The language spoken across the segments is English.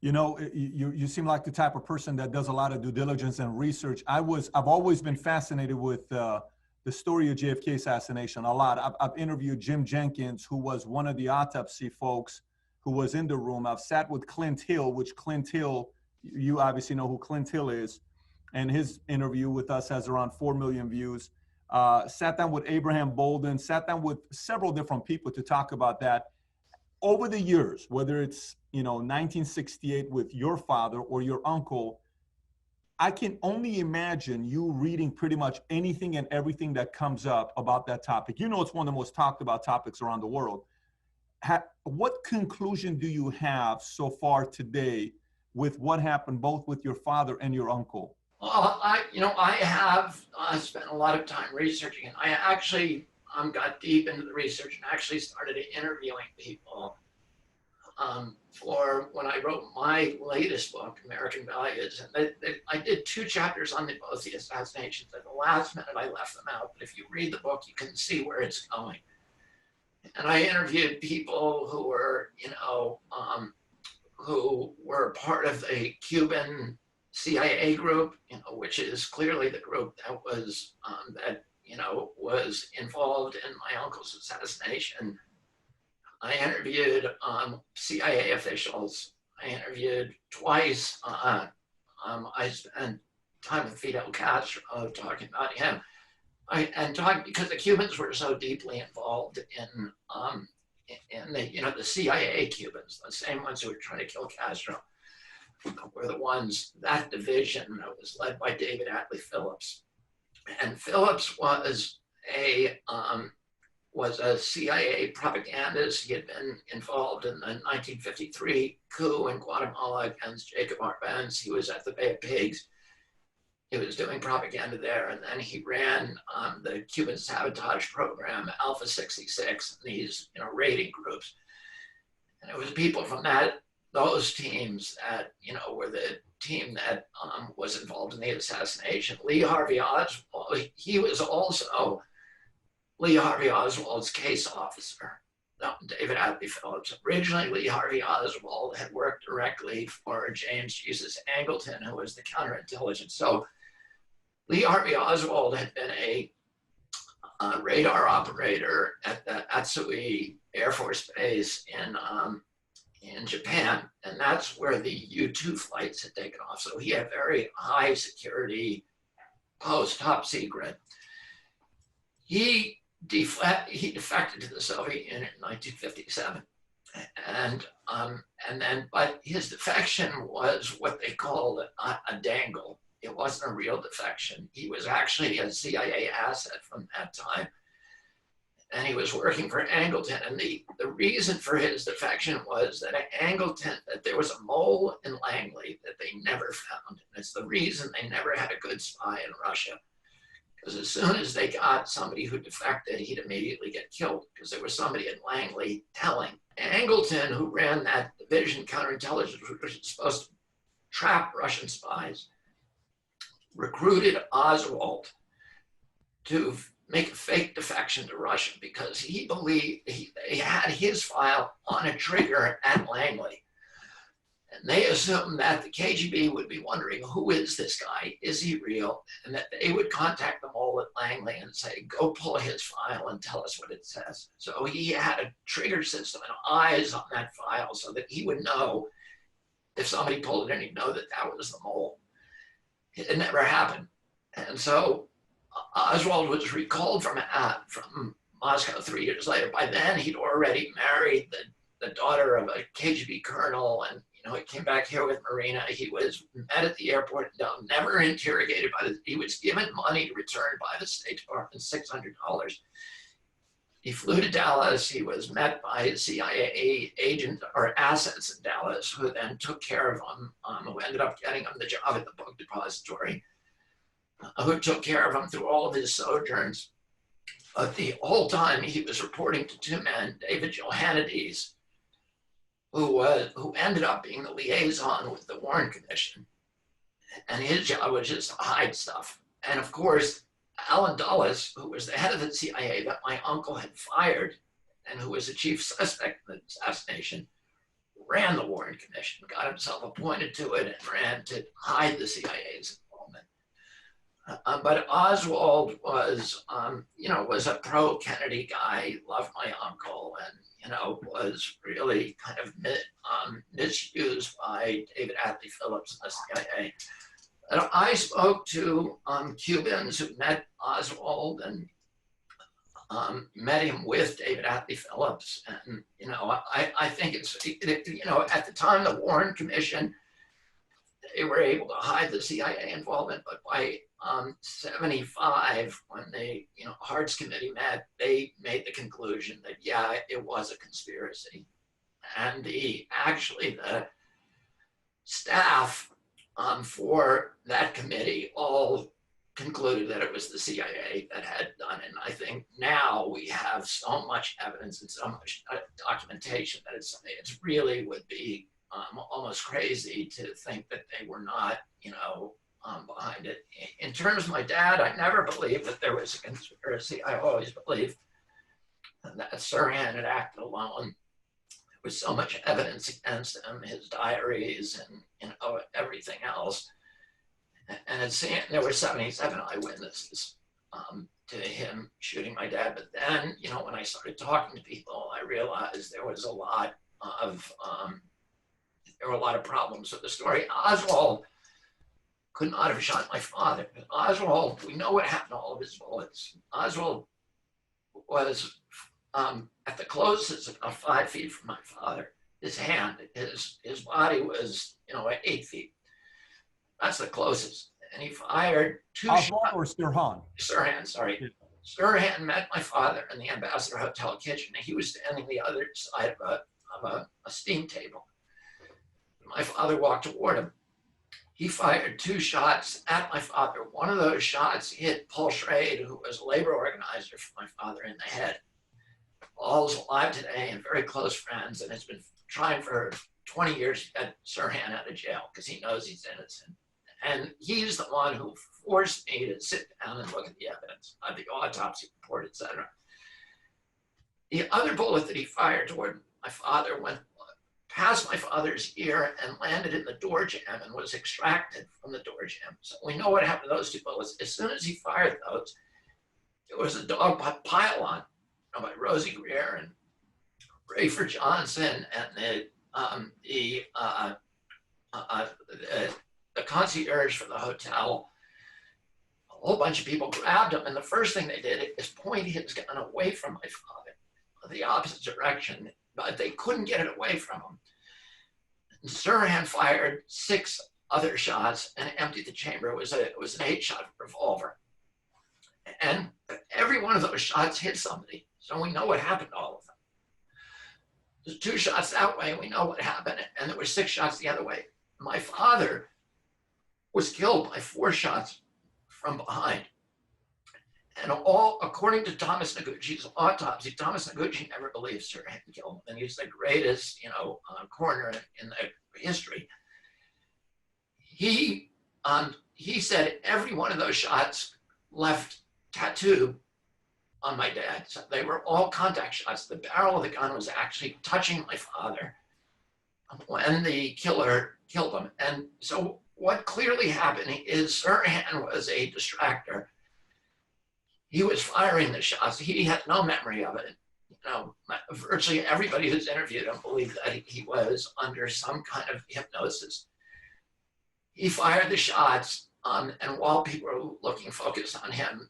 You know, you seem like the type of person that does a lot of due diligence and research. I've always been fascinated with the story of JFK assassination a lot. I've interviewed Jim Jenkins, who was one of the autopsy folks who was in the room. I've sat with Clint Hill, which Clint Hill, you obviously know who Clint Hill is, and his interview with us has around 4 million views. Sat down with Abraham Bolden, sat down with several different people to talk about that. Over the years, whether it's 1968 with your father or your uncle, I can only imagine you reading pretty much anything and everything that comes up about that topic. You know, it's one of the most talked about topics around the world. What conclusion do you have so far today with what happened both with your father and your uncle? Well, I have spent a lot of time researching it. I actually got deep into the research and actually started interviewing people for when I wrote my latest book, American Values. And I did 2 chapters on both the assassinations. At the last minute, I left them out. But if you read the book, you can see where it's going. And I interviewed people who were, who were part of the Cuban CIA group, which is clearly the group that was was involved in my uncle's assassination. I interviewed CIA officials. I interviewed twice. I spent time with Fidel Castro talking about him. Because the Cubans were so deeply involved in the CIA Cubans, the same ones who were trying to kill Castro, were the ones, that division that was led by David Atlee Phillips. And Phillips was a CIA propagandist. He had been involved in the 1953 coup in Guatemala against Jacob Arbenz. He was at the Bay of Pigs. He was doing propaganda there, and then he ran the Cuban sabotage program, Alpha 66, these raiding groups. And it was people from those teams that were the team that was involved in the assassination. Lee Harvey Oswald, he was also Lee Harvey Oswald's case officer, David Atlee Phillips. Originally, Lee Harvey Oswald had worked directly for James Jesus Angleton, who was the counterintelligence. So Lee Harvey Oswald had been a radar operator at the Atsui Air Force Base in Japan, and that's where the U-2 flights had taken off. So he had very high security post, top secret. He defected to the Soviet Union in 1957, but his defection was what they called a dangle. It wasn't a real defection. He was actually a CIA asset from that time. And he was working for Angleton. And the reason for his defection was that that there was a mole in Langley that they never found. And it's the reason they never had a good spy in Russia. Because as soon as they got somebody who defected, he'd immediately get killed because there was somebody in Langley telling. Angleton, who ran that division, counterintelligence, which was supposed to trap Russian spies, recruited Oswald to make a fake defection to Russia because he believed they had his file on a trigger at Langley. And they assumed that the KGB would be wondering, who is this guy? Is he real? And that they would contact the mole at Langley and say, go pull his file and tell us what it says. So he had a trigger system and eyes on that file so that he would know if somebody pulled it and he'd know that that was the mole. It never happened. And so Oswald was recalled from Moscow 3 years later. By then, he'd already married the daughter of a KGB colonel, and he came back here with Marina. He was met at the airport, never interrogated he was given money to return by the State Department, $600. He flew to Dallas. He was met by a CIA agent or assets in Dallas, who then took care of him, who ended up getting him the job at the book depository, who took care of him through all of his sojourns. But the whole time he was reporting to 2 men, David Johannides, who ended up being the liaison with the Warren Commission. And his job was just to hide stuff. And of course, Alan Dulles, who was the head of the CIA that my uncle had fired and who was the chief suspect in the assassination, ran the Warren Commission, got himself appointed to it, and ran to hide the CIA's involvement. But Oswald was, was a pro-Kennedy guy, loved my uncle, and, was really kind of misused by David Atlee Phillips and the CIA. And I spoke to Cubans who met Oswald and met him with David Atlee Phillips. And, I think it's, at the time, the Warren Commission, they were able to hide the CIA involvement, but by 75, when the Hart's committee met, they made the conclusion that, yeah, it was a conspiracy. And the staff for that committee all concluded that it was the CIA that had done it. And I think now we have so much evidence and so much documentation that it's really would be almost crazy to think that they were not, behind it. In terms of my dad, I never believed that there was a conspiracy. I always believed that Sirhan had acted alone. There was so much evidence against him, his diaries and everything else. And there were 77 eyewitnesses to him shooting my dad. But then, when I started talking to people, I realized there was a lot of problems with the story. Oswald could not have shot my father. Oswald, we know what happened to all of his bullets. Oswald was at the closest about 5 feet from my father. His hand, his body was, 8 feet. That's the closest. And he fired 2 shots. Oswald or Sirhan? Sirhan, sorry. Sirhan met my father in the Ambassador Hotel kitchen, and he was standing the other side of a steam table. My father walked toward him. He fired 2 shots at my father. One of those shots hit Paul Schrade, who was a labor organizer for my father, in the head. Paul's alive today and very close friends, and has been trying for 20 years to get Sirhan out of jail because he knows he's innocent. And he's the one who forced me to sit down and look at the evidence, the autopsy report, etc. The other bullet that he fired toward my father went past my father's ear and landed in the door jamb and was extracted from the door jamb. So we know what happened to those 2 bullets. As soon as he fired those, there was a dog pile-on by Rosie Greer and Rayford Johnson and the concierge for the hotel. A whole bunch of people grabbed him, and the first thing they did is point his gun away from my father, the opposite direction, but they couldn't get it away from him. And Sirhan fired 6 other shots and emptied the chamber. It was an 8-shot revolver. And every one of those shots hit somebody. So we know what happened to all of them. There's 2 shots that way, we know what happened. And there were 6 shots the other way. My father was killed by 4 shots from behind. And all, according to Thomas Noguchi's autopsy, Thomas Noguchi never believed Sirhan killed him. And he's the greatest, coroner in the history. He said every one of those shots left tattoo on my dad. So they were all contact shots. The barrel of the gun was actually touching my father when the killer killed him. And so what clearly happened is Sirhan was a distractor. He was firing the shots. He had no memory of it. Virtually everybody who's interviewed him believed that he was under some kind of hypnosis. He fired the shots, and while people were looking focused on him,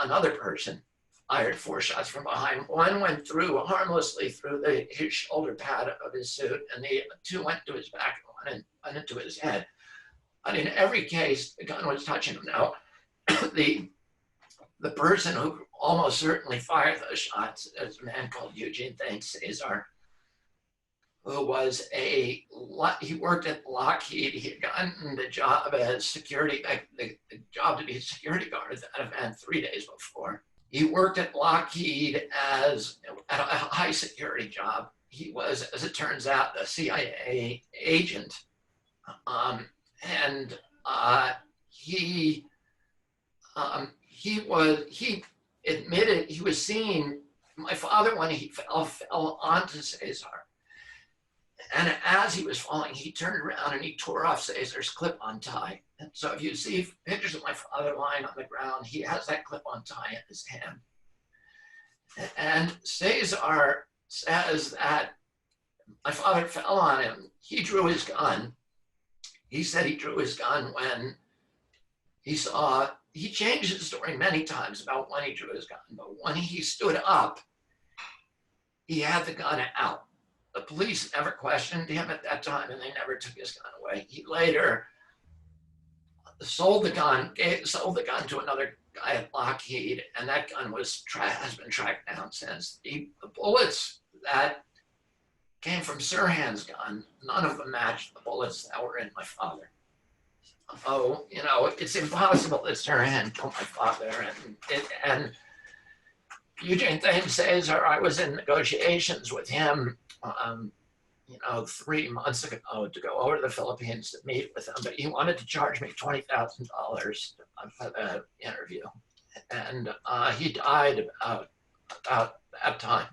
another person fired 4 shots from behind. One went through harmlessly through his shoulder pad of his suit, and the 2 went to his back and went into his head. But in every case, the gun was touching him. Now, the person who almost certainly fired those shots is a man called Eugene Thanes Cesar, who was he worked at Lockheed. He had gotten the job as the job to be a security guard at that event 3 days before. He worked at Lockheed at a high security job. He was, as it turns out, a CIA agent. He admitted he was seeing my father when he fell onto Cesar. And as he was falling, he turned around and he tore off Cesar's clip-on tie. And so if you see pictures of my father lying on the ground, he has that clip-on tie in his hand. And Cesar says that my father fell on him. He drew his gun. He said he drew his gun when he changed his story many times about when he drew his gun, but when he stood up, he had the gun out. The police never questioned him at that time, and they never took his gun away. He later sold the gun to another guy at Lockheed, and that gun has been tracked down since. The bullets that came from Sirhan's gun, none of them matched the bullets that were in my father. Oh, it's impossible that Sirhan killed my father, and Eugene Thames says, I was in negotiations with him 3 months ago to go over to the Philippines to meet with him, but he wanted to charge me $20,000 for the interview. And he died about that time.